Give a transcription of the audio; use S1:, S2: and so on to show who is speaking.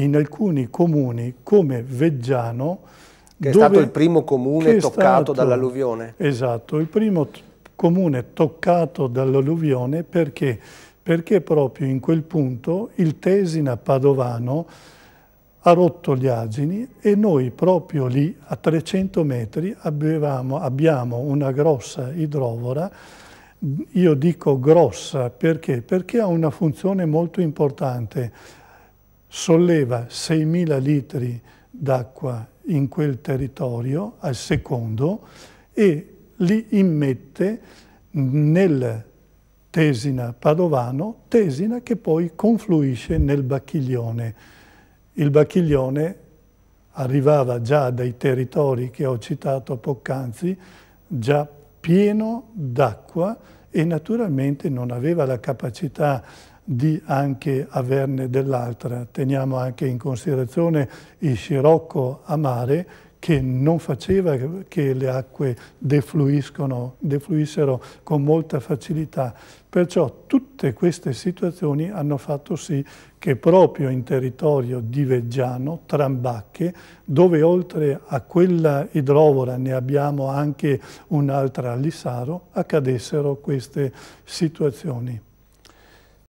S1: in alcuni comuni come Veggiano,
S2: che è stato il primo comune toccato dall'alluvione.
S1: Esatto, il primo comune toccato dall'alluvione perché proprio in quel punto il Tesina padovano ha rotto gli argini e noi proprio lì a 300 metri abbiamo una grossa idrovora. Io dico grossa perché ha una funzione molto importante, solleva 6.000 litri d'acqua in quel territorio al secondo e li immette nel Tesina padovano, Tesina che poi confluisce nel Bacchiglione. Il Bacchiglione arrivava già dai territori che ho citato poc'anzi, già pieno d'acqua e naturalmente non aveva la capacità di anche averne dell'altra. Teniamo anche in considerazione il scirocco a mare che non faceva che le acque defluissero con molta facilità. Perciò tutte queste situazioni hanno fatto sì che proprio in territorio di Veggiano, Trambacche, dove oltre a quella idrovora ne abbiamo anche un'altra a Lissaro, accadessero queste situazioni.